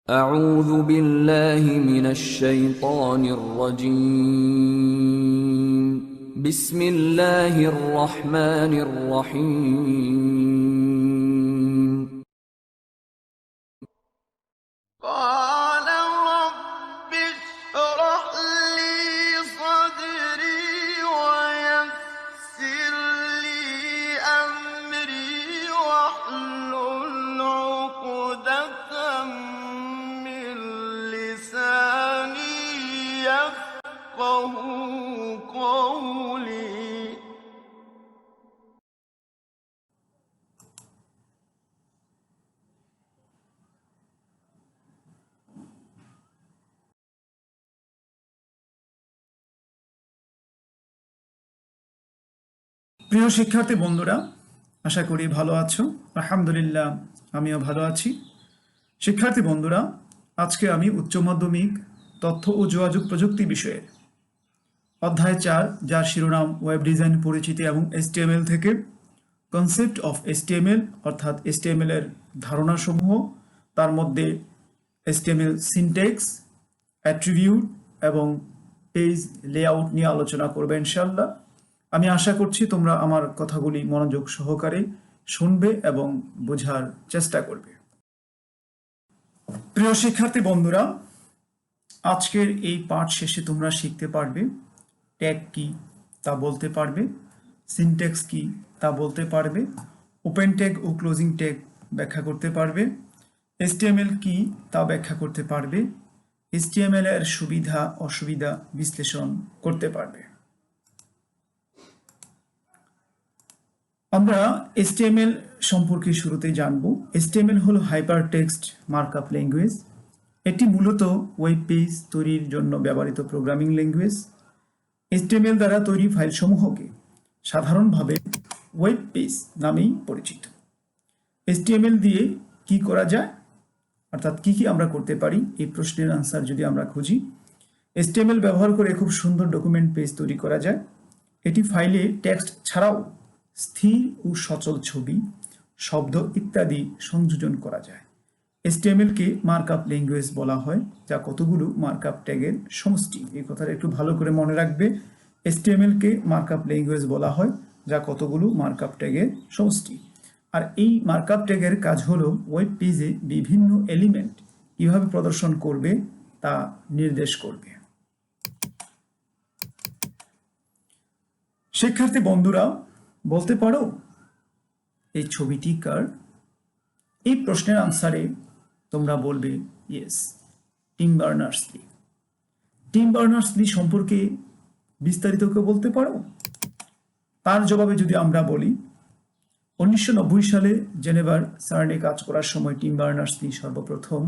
أعوذ بالله من الشيطان الرجيم بسم الله الرحمن الرحيم قال رب اشرح لي صدري ويسر لي أمري واحلل عقدة من لساني يفقه قولي প্রিয় শিক্ষার্থী বন্ধুরা, আশা করি ভালো আছো। আলহামদুলিল্লাহ, আমিও ভালো আছি। শিক্ষার্থী বন্ধুরা, আজকে আমি উচ্চ মাধ্যমিক তথ্য ও যোগাযোগ প্রযুক্তি বিষয়ের অধ্যায় 4, যার শিরোনাম ওয়েব ডিজাইন পরিচিতি এবং HTML থেকে কনসেপ্ট অফ HTML অর্থাৎ HTML এর ধারণাসমূহ, তার মধ্যে HTML সিনট্যাক্স, অ্যাট্রিবিউট এবং পেজ লেআউট নিয়ে আলোচনা করবে ইনশাআল্লাহ। আমি আশা করছি তোমরা আমার কথাগুলি মনোযোগ সহকারে শুনবে এবং বোঝার চেষ্টা করবে। প্রিয় শিক্ষার্থী বন্ধুরা, আজকের এই পাঠ শেষে তোমরা শিখতে পারবে ট্যাগ কি তা বলতে পারবে, সিনট্যাক্স কি তা বলতে পারবে, ওপেন ট্যাগ ও ক্লোজিং ট্যাগ ব্যাখ্যা করতে পারবে, HTML কি তা ব্যাখ্যা করতে পারবে, HTML এর সুবিধা অসুবিধা বিশ্লেষণ করতে পারবে। আমরা HTML সম্পর্কে শুরুতে জানব। HTML হলো হাইপার টেক্সট মার্কআপ ল্যাঙ্গুয়েজ। এটি মূলত ওয়েব পেজ তৈরির জন্য ব্যবহৃত প্রোগ্রামিং ল্যাঙ্গুয়েজ। HTML দ্বারা তৈরি ফাইলসমূহকে সাধারণভাবে ওয়েব পেজ নামেই পরিচিত। HTML দিয়ে কি করা যায়, অর্থাৎ কি কি আমরা করতে পারি, এই প্রশ্নের আনসার যদি আমরা খুঁজি, HTML ব্যবহার করে খুব সুন্দর ডকুমেন্ট পেজ তৈরি করা যায়। এটি ফাইলে টেক্সট ছাড়াও স্থির ও সচল ছবি, শব্দ ইত্যাদি সংযোজন করা যায়। HTML কে মার্কআপ ল্যাঙ্গুয়েজ বলা হয়, যা কতগুলো মার্কআপ ট্যাগের সমষ্টি। এই কথাটা একটু ভালো করে মনে রাখবে। HTML কে মার্কআপ ল্যাঙ্গুয়েজ বলা হয়, যা কতগুলো মার্কআপ ট্যাগের সমষ্টি। আর এই মার্কআপ ট্যাগের কাজ হলো ওয়েব পেজে বিভিন্ন এলিমেন্ট কিভাবে প্রদর্শন করবে তা নির্দেশ করবে। শিক্ষার্থী বন্ধুরা, বলতে পারো এই ছবিটি কার? এই প্রশ্নের আনসারে তোমরা বলবে yes, team Berners-Lee. Team Berners-Lee সম্পর্কে বিস্তারিত কেউ বলতে পারো? তার জবাবে যদি আমরা বলি, 1990 সালে জেনেভার সার্নে কাজ করার সময় টিম বার্নার্স-লি সর্বপ্রথম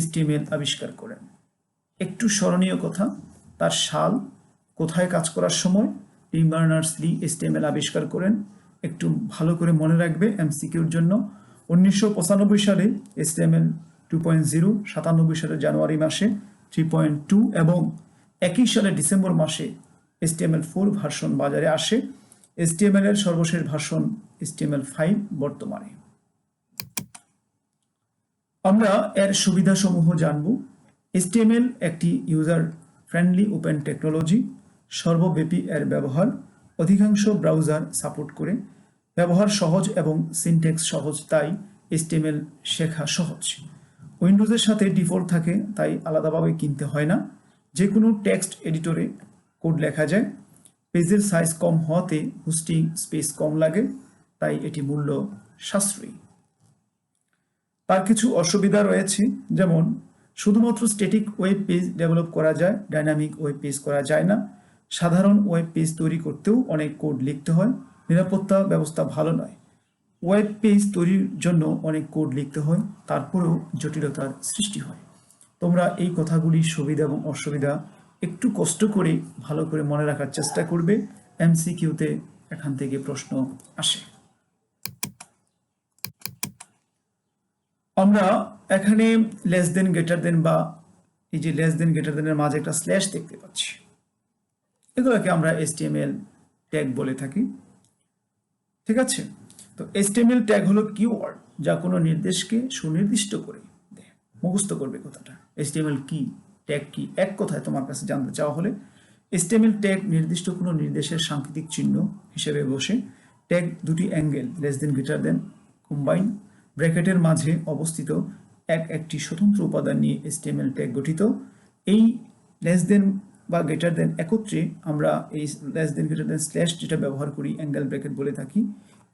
HTML আবিষ্কার করেন। একটু স্মরণীয় কথা, তার সাল, কোথায় কাজ করার সময় টিম বার্নার্স-লি HTML আবিষ্কার করেন, একটু ভালো করে মনে রাখবে MCQর জন্য। 1995 সালে HTML 2.0, 97 সালের জানুয়ারি মাসে 3.2 এবং একই সালে ডিসেম্বর মাসে HTML4 ভার্সন বাজারে আসে। HTML এর সর্বশেষ ভার্সন HTML5 বর্তমানে। আমরা এর সুবিধাসমূহ জানব। HTML একটি ইউজার ফ্রেন্ডলি ওপেন টেকনোলজি। সর্বব্যাপী এর ব্যবহার, অধিকাংশ ব্রাউজার সাপোর্ট করে। ব্যবহার সহজ এবং সিনট্যাক্স সহজ, তাই HTML শেখা সহজ। উইন্ডোজের সাথে ডিফল্ট থাকে, তাই আলাদাভাবে কিনতে হয় না। যে কোনো টেক্সট এডিটরে কোড লেখা যায়। পেজের সাইজ কম হওয়াতে হোস্টিং স্পেস কম লাগে, তাই এটি মূল্য সাশ্রয়ী। তার কিছু অসুবিধা রয়েছে, যেমন শুধুমাত্র স্ট্যাটিক ওয়েব পেজ ডেভেলপ করা যায়, ডাইনামিক ওয়েব পেজ করা যায় না। সাধারণ ওয়েব পেজ তৈরি করতেও অনেক কোড লিখতে হয়। নিরাপত্তা ব্যবস্থা ভালো নয়। ওয়েব পেজ তৈরির জন্য অনেক কোড লিখতে হয়, তারপরেও জটিলতার সৃষ্টি হয়। তোমরা এই কথাগুলির সুবিধা এবং অসুবিধা একটু কষ্ট করে ভালো করে মনে রাখার চেষ্টা করবে। MCQতে এখান থেকে প্রশ্ন আসে। আমরা এখানে লেস দেন গ্রেটার দেন বা এই যে লেস দেন গ্রেটার দেনের মাঝে একটা স্ল্যাশ দেখতে পাচ্ছি, এগুলোকে আমরা HTML ট্যাগ বলে থাকি। ঠিক আছে, তো HTML ট্যাগ হলো কিওয়ার্ড, যা কোনো নির্দেশকে সুনির্দিষ্ট করে দেয়। মুখস্থ করবে কথাটা। HTML কি, ট্যাগ কি, এক কথায় তোমার কাছে জানতে চাওয়া হলে HTML ট্যাগ নির্দিষ্ট কোনো নির্দেশের সাংকেতিক চিহ্ন হিসেবে বসে ট্যাগ দুটি angle less than greater than combine ব্র্যাকেটের মাঝে অবস্থিত একটি স্বতন্ত্র উপাদান নিয়ে HTML ট্যাগ গঠিত। এই লেস দেন বা গ্রেটার দেন একত্রে আমরা এই less than greater than slash যেটা ব্যবহার করি অ্যাঙ্গেল ব্র্যাকেট বলে থাকি।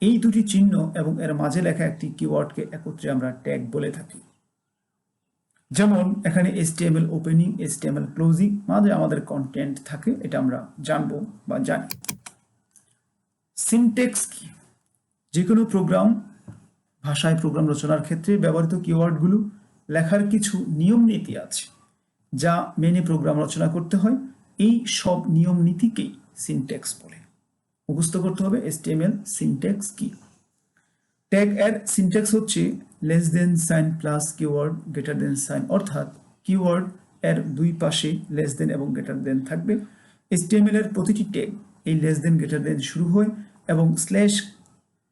এই দুটি চিহ্ন এবং এর মাঝে লেখা একটি কিওয়ার্ডকে একত্রে আমরা ট্যাগ বলে থাকি। যেমন এখানে HTML ওপেনিং, HTML ক্লোজিং, মাঝে আমাদের কন্টেন্ট থাকে, এটা আমরা জানবো বা জানি। সিনট্যাক্স কি? যে কোনো ভাষায় প্রোগ্রাম রচনার ক্ষেত্রে ব্যবহৃত কিওয়ার্ডগুলো লেখার কিছু নিয়ম নীতি আছে যা মেনে প্রোগ্রাম রচনা করতে হয়। এই সব নিয়ম নীতিকেই সিনট্যাক্স বলে। মুখস্থ করতে হবে HTML সিনট্যাক্স কি। ট্যাগ এর সিনট্যাক্স হচ্ছে less than sign plus keyword greater than sign, অর্থাৎ কিওয়ার্ড এর দুই পাশে লেস দেন এবং গ্রেটার দেন থাকবে। HTML এর প্রতিটি ট্যাগ এই লেস দেন গ্রেটার দেন শুরু হয় এবং slash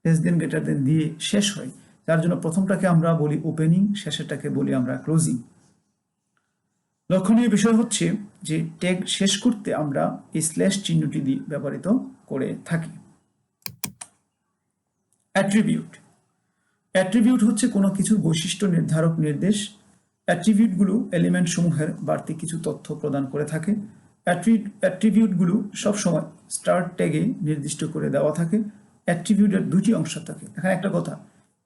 less than greater than দিয়ে শেষ হয়, যার জন্য প্রথমটাকে আমরা বলি ওপেনিং, শেষেরটাকে বলি আমরা ক্লোজিং। লক্ষণীয় বিষয় হচ্ছে যে ট্যাগ শেষ করতে আমরা এই স্ল্যাশ চিহ্নটি দিয়ে ব্যবহৃত করে থাকি। অ্যাট্রিবিউট। অ্যাট্রিবিউট হচ্ছে কোনো কিছুর বৈশিষ্ট্য নির্ধারক নির্দেশ। অ্যাট্রিবিউটগুলো এলিমেন্ট সমূহের বাড়তি কিছু তথ্য প্রদান করে থাকে। অ্যাট্রিবিউটগুলো সবসময় স্টার্ট ট্যাগে নির্দিষ্ট করে দেওয়া থাকে। অ্যাট্রিবিউটের দুটি অংশ থাকে। এখানে একটা কথা,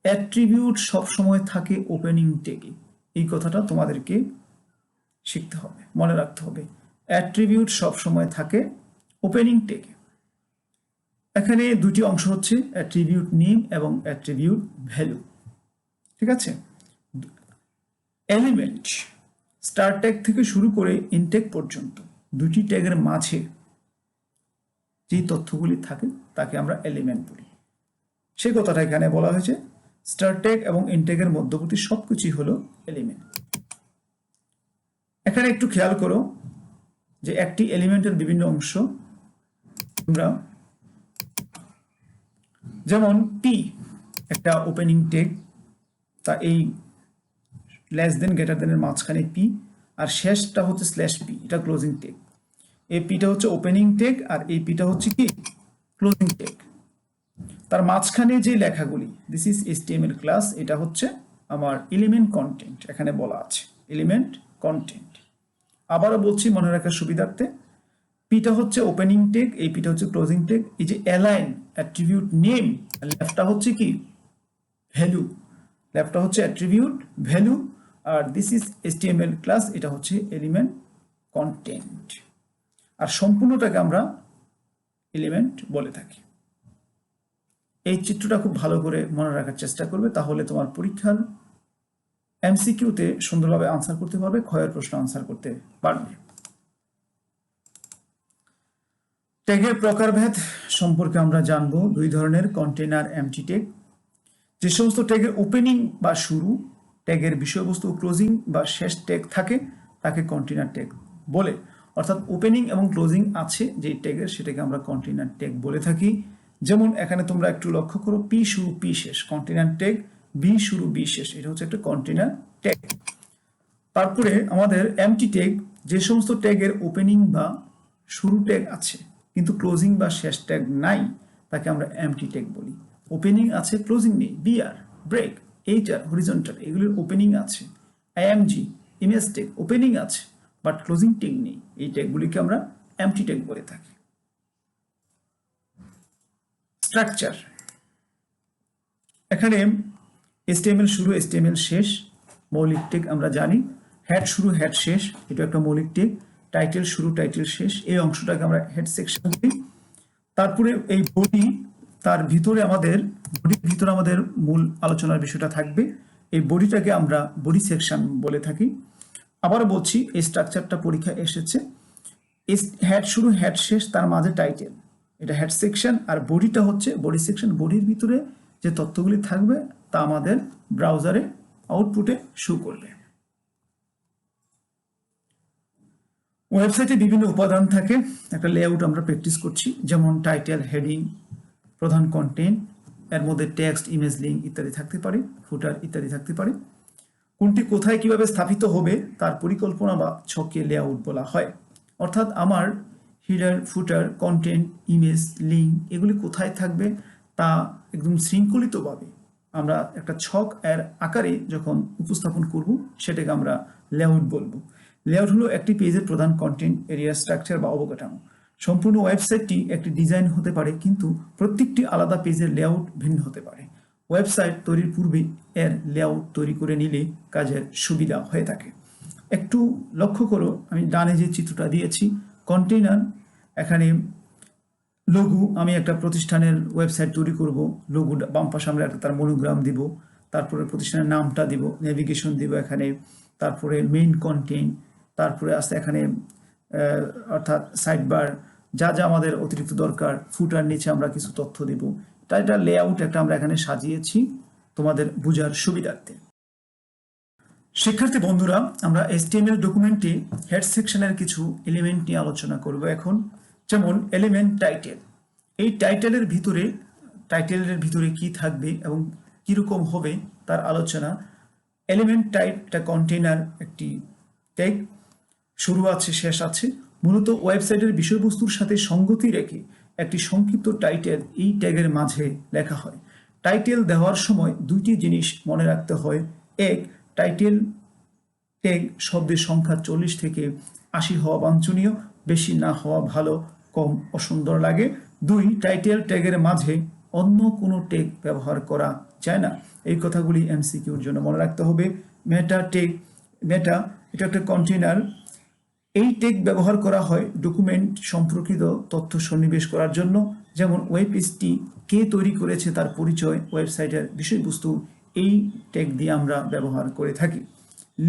অ্যাট্রিবিউট সবসময় থাকে ওপেনিং ট্যাগে। এই কথাটা তোমাদেরকে শিখতে হবে, মনে রাখতে হবে। অ্যাট্রিবিউট সবসময় থাকে ওপেনিং ট্যাগে। এখানে দুটি অংশ হচ্ছে অ্যাট্রিবিউট নেম এবং অ্যাট্রিবিউট ভ্যালু। ঠিক আছে। এলিমেন্ট স্টার্ট ট্যাগ থেকে শুরু করে ইনটেক পর্যন্ত দুটি ট্যাগের মাঝে যে তথ্যগুলি থাকে তাকে আমরা এলিমেন্ট বলি। সেই কথাটা এখানে বলা হয়েছে, স্টার্ট ট্যাগ এবং ইনটেকের মধ্যবর্তী সবকিছুই হলো এলিমেন্ট। এখানে একটু খেয়াল করো যে একটি এলিমেন্টের বিভিন্ন অংশ, আমরা যেমন পি একটা ওপেনিং ট্যাগ, তা এই লেস দেন গ্রেটার দেনের মাঝখানে পি আর শেষটা হচ্ছে স্ল্যাশ পি, এটা ক্লোজিং ট্যাগ। এই পিটা হচ্ছে ওপেনিং ট্যাগ আর এই পিটা হচ্ছে কি ক্লোজিং ট্যাগ। তার মাঝখানে যে লেখাগুলি, দিস ইজ HTML ক্লাস, এটা হচ্ছে আমার এলিমেন্ট কন্টেন্ট, এখানে বলা আছে এলিমেন্ট কন্টেন্ট। আবারও বলছি মনে রাখার সুবিধার্থে, পিটা হচ্ছে ওপেনিং ট্যাগ, এই পিটা হচ্ছে ক্লোজিং ট্যাগ। এই যে অ্যালাইন অ্যাট্রিবিউট নেম, লেফটটা হচ্ছে কি ভ্যালু, লেফটটা হচ্ছে অ্যাট্রিবিউট ভ্যালু, আর দিস ইজ HTML ক্লাস, এটা হচ্ছে এলিমেন্ট কন্টেন্ট। আর সম্পূর্ণটাকে আমরা এলিমেন্ট বলে থাকি। এই চিত্রটা খুব ভালো করে মনে রাখার চেষ্টা করবে, তাহলে তোমার পরীক্ষার MCQতে সুন্দরভাবে আনসার করতে পারবে, ক্ষয়ের প্রশ্ন আনসার করতে পারবে। ট্যাগের প্রকারভেদ সম্পর্কে আমরা জানবো। দুই ধরনের, কন্টেইনার এমটি ট্যাগ। যে সমস্ত ট্যাগের ওপেনিং বা শুরু, ট্যাগের বিষয়বস্তু ক্লোজিং বা শেষ ট্যাগ থাকে তাকে কন্টেইনার ট্যাগ বলে। অর্থাৎ ওপেনিং এবং ক্লোজিং আছে যে ট্যাগের, সেটাকে আমরা কন্টেইনার ট্যাগ বলে থাকি। যেমন এখানে তোমরা একটু লক্ষ্য করো, পি শুরু পি শেষ কন্টেইনার ট্যাগ, বি শুরু বি শেষ, এটা হচ্ছে একটা কন্টেইনার ট্যাগ। তারপরে আমাদের এমটি ট্যাগ, যে সমস্ত ট্যাগের ওপেনিং বা শুরু ট্যাগ আছে কিন্তু ক্লোজিং বা শেষ ট্যাগ নাই তাকে আমরা এমটি ট্যাগ বলি। ওপেনিং আছে ক্লোজিং নেই, বিআর, ব্রেক, এইচআর, হরিজন্টাল, এগুলির ওপেনিং আছে। আইএমজি, ইমেজ ট্যাগ ওপেনিং আছে বাট ক্লোজিং ট্যাগ নেই, এই ট্যাগগুলিকে আমরা এমটি ট্যাগ বলে থাকি। স্ট্রাকচার, এখানে HTML শুরু HTML শেষ মৌলিক ট্যাগ আমরা জানি। হেড শুরু হেড শেষ, এটা একটা মৌলিক ট্যাগ। টাইটেল শুরু টাইটেল শেষ, এই অংশটাকে আমরা হেড সেকশন বলি। তারপরে এই বডি, তার ভিতরে আমাদের মূল আলোচনার বিষয়টা থাকবে, এই বডিটাকে আমরা বডি সেকশন বলে থাকি। আবার বলছি, এই স্ট্রাকচারটা পরীক্ষা এসেছে, হেড শুরু হেড শেষ, তার মাঝে টাইটেল, এটা হেড সেকশন, আর বডিটা হচ্ছে বডি সেকশন। বডির ভিতরে যে তথ্যগুলি থাকবে তা আমাদের ব্রাউজারে আউটপুটে শো করবে। ওয়েবসাইটে বিভিন্ন উপাদান থাকে, একটা লেআউট আমরা প্র্যাকটিস করছি, যেমন টাইটেল, হেডিং, প্রধান কন্টেন্ট, এর মধ্যে টেক্সট, ইমেজ, লিঙ্ক ইত্যাদি থাকতে পারে, ফুটার ইত্যাদি থাকতে পারে। কোনটি কোথায় কিভাবে স্থাপিত হবে তার পরিকল্পনা বা ছকে লেআউট বলা হয়। অর্থাৎ আমার হিডার, ফুটার, কন্টেন্ট, ইমেজ, লিঙ্ক এগুলি কোথায় থাকবে তা একদম শৃঙ্খলিতভাবে আমরা একটা ছক এর আকারে যখন উপস্থাপন করব সেটাকে আমরা লেআউট বলবো। লেআউট হলো একটি পেজের প্রধান কন্টেন্ট এরিয়া, স্ট্রাকচার বা অবকাঠামো। সম্পূর্ণ ওয়েবসাইটটি একটি ডিজাইন হতে পারে, কিন্তু প্রত্যেকটি আলাদা পেজের লেআউট ভিন্ন হতে পারে। ওয়েবসাইট তৈরির পূর্বে এর লেআউট তৈরি করে নিলে কাজের সুবিধা হয়ে থাকে। একটু লক্ষ্য করো, আমি ডানে যে চিত্রটা দিয়েছি কন্টেইনার, এখানে লঘু, আমি একটা প্রতিষ্ঠানের ওয়েবসাইট তৈরি করব, লঘু বাম পাশে আমরা একটা তার মনোগ্রাম দিব, তারপরে প্রতিষ্ঠানের নামটা দিব, নেভিগেশন দিব এখানে, তারপরে মেইন কন্টেন্ট, তারপরে আছে এখানে অর্থাৎ সাইড বার, যা যা আমাদের অতিরিক্ত দরকার, ফুটার নিচে আমরা কিছু তথ্য দিব। তাই এটা লেআউট একটা আমরা এখানে সাজিয়েছি তোমাদের বোঝার সুবিধার্থে। শিক্ষার্থী বন্ধুরা, আমরা HTML ডকুমেন্টে হেড সেকশনের কিছু এলিমেন্ট নিয়ে আলোচনা করব এখন। যেমন এলিমেন্ট টাইটেল। এই টাইটেলের ভিতরে কি থাকবে এবং কিরকম হবে তার আলোচনা। এলিমেন্ট টাইপ এটা কন্টেইনার একটি ট্যাগ, শুরু আছে শেষ আছে। মূলত ওয়েবসাইটের বিষয়বস্তুর সাথে সঙ্গতি রেখে একটি সংক্ষিপ্ত টাইটেল এই ট্যাগের মাঝে লেখা হয়। টাইটেল দেওয়ার সময় দুইটি জিনিস মনে রাখতে হয়। এক, টাইটেল ট্যাগ শব্দের সংখ্যা 40 থেকে 80 হওয়া বাঞ্ছনীয়, বেশি না হওয়া ভালো, কম অসুন্দর লাগে। দুই, টাইটেল ট্যাগের মাঝে অন্য কোনো ট্যাগ ব্যবহার করা যায় না। এই কথাগুলি MCQর জন্য মনে রাখতে হবে। মেটা ট্যাগ, মেটা এটা একটা কন্টেইনার। এই ট্যাগ ব্যবহার করা হয় ডকুমেন্ট সম্পর্কিত তথ্য সন্নিবেশ করার জন্য। যেমন ওয়েব পেজটি কে তৈরি করেছে তার পরিচয়, ওয়েবসাইটের বিষয়বস্তু এই ট্যাগ দিয়ে আমরা ব্যবহার করে থাকি।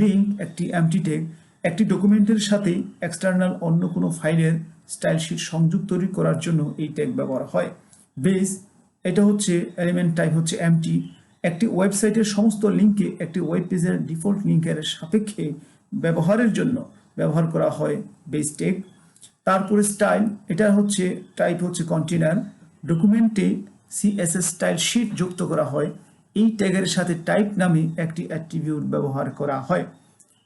লিঙ্ক একটি এমটি ট্যাগ, একটি ডকুমেন্টের সাথে এক্সটার্নাল অন্য কোনো ফাইলের স্টাইল শিট সংযোগ তৈরি করার জন্য এই ট্যাগ ব্যবহার হয়। বেস এটা হচ্ছে এলিমেন্ট টাইপ হচ্ছে এমটি, একটি ওয়েবসাইটের সমস্ত লিঙ্কে একটি ওয়েব পেজের ডিফল্ট লিঙ্কের সাপেক্ষে ব্যবহারের জন্য ব্যবহার করা হয় বেস ট্যাগ। তারপরে স্টাইল, এটা হচ্ছে টাইপ হচ্ছে কন্টেইনার, ডকুমেন্টে CSS স্টাইল শিট যুক্ত করা হয়। এই ট্যাগের সাথে টাইপ নামে একটি অ্যাট্রিবিউট ব্যবহার করা হয়।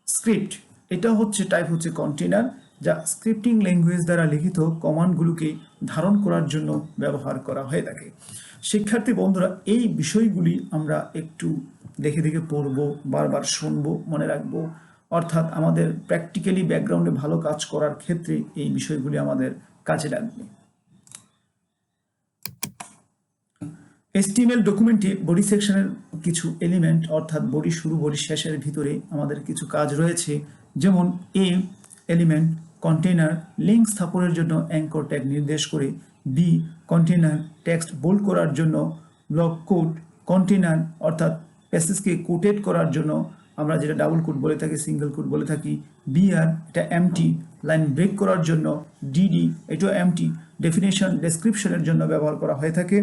স্ক্রিপ্ট এটা হচ্ছে টাইপ হচ্ছে কন্টেইনার, যা স্ক্রিপ্টিং ল্যাঙ্গুয়েজ দ্বারা লিখিত কমান্ডগুলোকে ধারণ করার জন্য ব্যবহার করা হয়ে থাকে। শিক্ষার্থী বন্ধুরা, এই বিষয়গুলি আমরা একটু দেখে দেখে পড়বো, বারবার শুনবো, মনে রাখবো। অর্থাৎ আমাদের প্র্যাকটিক্যালি ব্যাকগ্রাউন্ডে ভালো কাজ করার ক্ষেত্রে এই বিষয়গুলি আমাদের কাজে লাগবে। HTML ডকুমেন্টে বডি সেকশনের কিছু এলিমেন্ট অর্থাৎ বডি শুরু বডি শেষের ভিতরে আমাদের কিছু কাজ রয়েছে। যেমন এ এলিমেন্ট কন্টেইনার লিঙ্ক স্থাপনের জন্য অ্যাঙ্কর ট্যাগ নির্দেশ করে। বি কন্টেইনার টেক্সট বোল্ড করার জন্য ব্লক কোড। কন্টেইনার অর্থাৎ প্যাসেজকে কোটেড করার জন্য আমরা যেটা ডাবল কোট বলে থাকি, সিঙ্গেল কোট বলে থাকি। বিআর এটা এমটি লাইন ব্রেক করার জন্য। ডিডি এটা এমটি ডেফিনেশন ডেসক্রিপশনের জন্য ব্যবহার করা হয়ে থাকে।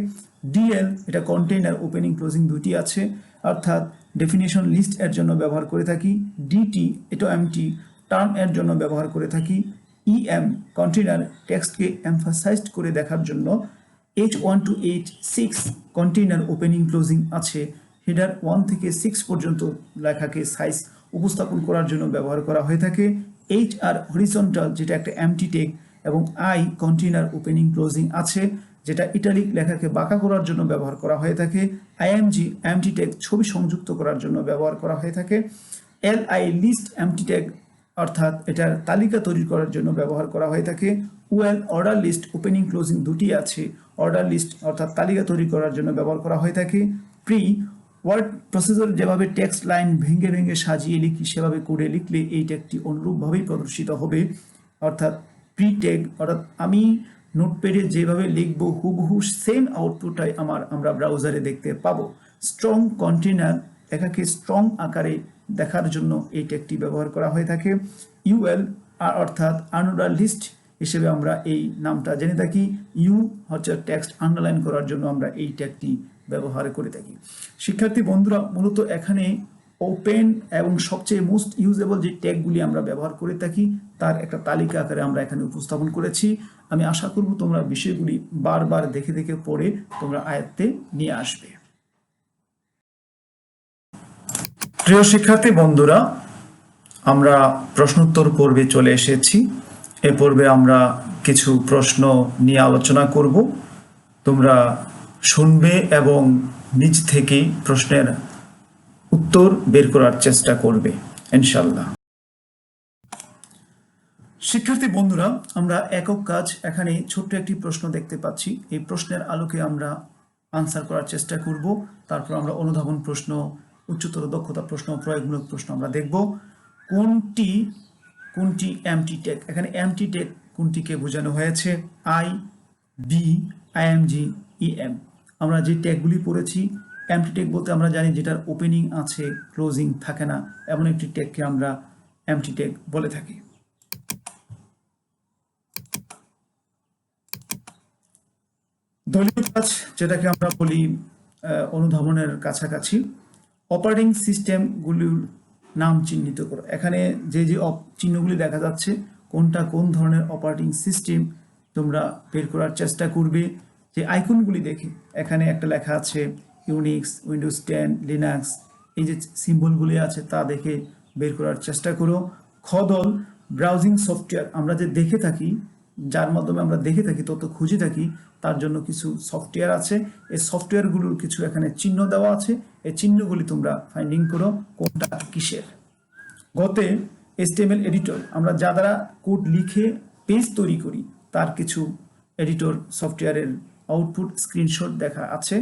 ডিএল এটা কন্টেইনার ওপেনিং ক্লোজিং দুটি আছে, অর্থাৎ ডেফিনেশন লিস্ট এর জন্য ব্যবহার করে থাকি। ডিটি এটা এমটি টার্ম এর জন্য ব্যবহার করে থাকি। ইএম কন্টেইনার টেক্সটকে এমফাসাইজড করে দেখার জন্য। H1 to H6 container opening closing আছে। হেডার 1 থেকে 6 পর্যন্ত লেখাকে সাইজ উপস্থাপন করার জন্য ব্যবহার করা হয়ে থাকে। HR হরিজন্টাল যেটা একটা এমটি ট্যাগ এবং I কন্টেইনার ওপেনিং ক্লোজিং আছে, যেটা ইটালিক লেখাকে বাঁকা করার জন্য ব্যবহার করা হয়ে থাকে। IMG এমটি ট্যাগ ছবি সংযুক্ত করার জন্য ব্যবহার করা হয়ে থাকে। LI লিস্ট এমটি ট্যাগ অর্থাৎ এটার তালিকা তৈরি করার জন্য ব্যবহার করা হয়ে থাকে। Well order list opening closing দুটি আছে, অর্ডার লিস্ট অর্থাৎ তালিকা তৈরি করার জন্য ব্যবহার করা হয়ে থাকে। প্রি ওয়ার্ড প্রসেসর যেভাবে টেক্সট লাইন ভেঙে ভেঙে সাজিয়ে লিখি সেভাবে কোডে লিখলে এই ট্যাগটি অনুরূপভাবেই প্রদর্শিত হবে, অর্থাৎ প্রি ট্যাগ অর্থাৎ আমি নোটপ্যাডে যেভাবে লিখবো হুবহু সেম আউটপুটটাই আমরা ব্রাউজারে দেখতে পাবো। স্ট্রং কন্টেইনার লেখাকে স্ট্রং আকারে দেখার জন্য এই ট্যাগটি ব্যবহার করা হয়ে থাকে। ইউএল অর্থাৎ আনঅর্ডার লিস্ট হিসেবে আমরা এই নামটা জেনে থাকি। ইউ হচ্ছে টেক্সট আন্ডারলাইন করার জন্য আমরা এই ট্যাগটি ব্যবহার করে থাকি। শিক্ষার্থী বন্ধুরা, মূলত এখানে ওপেন এবং সবচেয়ে মোস্ট ইউজেবল যে ট্যাগগুলি আমরা ব্যবহার করে থাকি তার একটা তালিকা আকারে আমরা এখানে উপস্থাপন করেছি। আমি আশা করব তোমরা বিষয়গুলি বারবার দেখে দেখে পড়ে তোমরা আয়ত্তে নিয়ে আসবে। প্রিয় শিক্ষার্থী বন্ধুরা, আমরা প্রশ্নোত্তর পর্বে চলে এসেছি। এ পর্বে আমরা কিছু প্রশ্ন নিয়ে আলোচনা করব। তোমরা শুনবে এবং নিজ থেকেই প্রশ্নের উত্তর বের করার চেষ্টা করবে ইনশাআল্লাহ। শিক্ষার্থী বন্ধুরা, আমরা একক কাজ এখানে ছোট্ট একটি প্রশ্ন দেখতে পাচ্ছি। এই প্রশ্নের আলোকে আমরা আনসার করার চেষ্টা করব। তারপর আমরা অনুধাবন প্রশ্ন, উচ্চতর দক্ষতা প্রশ্ন, প্রয়োগমূলক প্রশ্ন আমরা দেখব। কোনটি এমটি ট্যাগ? এখানে এমটি ট্যাগ কোনটিকে বোঝানো হয়েছে? I, B, IMG, EM. আমরা যে ট্যাগগুলি পড়েছি, এমটি ট্যাগ বলতে আমরা জানি যেটার ওপেনিং আছে, ক্লোজিং থাকে না, এমন একটি ট্যাগকে আমরা এমটি ট্যাগ বলে থাকি। দলীয় কাজ, যেটাকে আমরা বলি অনুধাবনের কাছাকাছি। অপারেটিং সিস্টেমগুলির নাম চিহ্নিত করো। এখানে যে চিহ্নগুলি দেখা যাচ্ছে, কোনটা কোন ধরনের অপারেটিং সিস্টেম তোমরা বের করার চেষ্টা করবে। যে আইকনগুলি দেখে এখানে একটা লেখা আছে ইউনিক্স, উইন্ডোজ 10, লিনাক্স, এই যে সিম্বলগুলি আছে তা দেখে বের করার চেষ্টা করো। খদল, ব্রাউজিং সফটওয়্যার, আমরা যে দেখে থাকি, যার মাধ্যমে আমরা দেখে থাকি, তত খুঁজে থাকি, তার জন্য কিছু সফটওয়্যার আছে। এই সফটওয়্যারগুলোর কিছু এখানে চিহ্ন দেওয়া আছে। এই চিহ্নগুলি তোমরা ফাইন্ডিং করো কোনটা কিসের। গতে HTML এডিটর, আমরা যা দ্বারা কোড লিখে পেজ তৈরি করি, তার কিছু এডিটর সফটওয়্যারের আউটপুট স্ক্রিনশট দেখা আছে।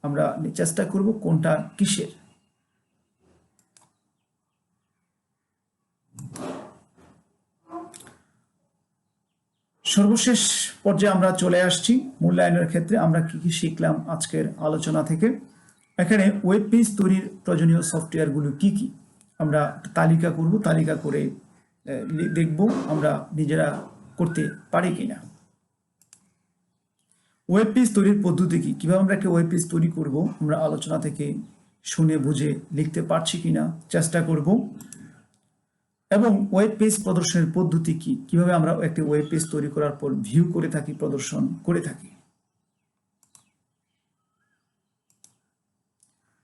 আমরা চেষ্টা করব কোনটা কিসের। সর্বশেষ পর্যায়ে আমরা চলে আসছি মূল্যায়নের ক্ষেত্রে। আমরা কি কি শিখলাম আজকের আলোচনা থেকে? এখানে ওয়েব পেজ তৈরির প্রয়োজনীয় সফটওয়্যারগুলো কি কি আমরা তালিকা করব। তালিকা করে দেখব আমরা নিজেরা করতে পারি কিনা। ওয়েব পেজ তৈরির পদ্ধতি কি, কিভাবে আমরা একটা ওয়েব পেজ তৈরি করব, আমরা আলোচনা থেকে শুনে বুঝে লিখতে পারছি কিনা চেষ্টা করব। এবং ওয়েব পেজ প্রদর্শনের পদ্ধতি কি, কিভাবে আমরা একটি ওয়েব পেজ তৈরি করার পর ভিউ করে থাকি, প্রদর্শন করে থাকি।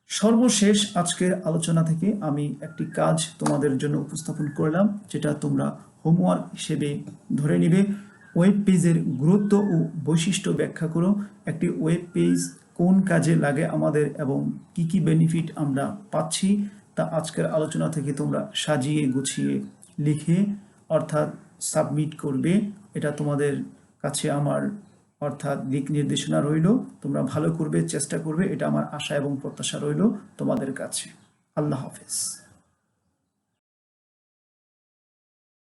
সর্বশেষ আজকের আলোচনা থেকে আমি একটি কাজ তোমাদের জন্য উপস্থাপন করলাম, যেটা তোমরা হোমওয়ার্ক হিসেবে ধরে নিবে। ওয়েব পেজের গুরুত্ব ও বৈশিষ্ট্য ব্যাখ্যা করো। একটি ওয়েব পেজ কোন কাজে লাগে আমাদের এবং কি কি বেনিফিট আমরা পাচ্ছি, তা আজকের আলোচনা থেকে তোমরা সাজিয়ে গুছিয়ে লিখে অর্থাৎ সাবমিট করবে। এটা তোমাদের কাছে আমার অর্থাৎ দিক নির্দেশনা রইল। তোমরা ভালো করবে, চেষ্টা করবে, এটা আমার আশা এবং প্রত্যাশা রইল তোমাদের কাছে। আল্লাহ হাফেজ।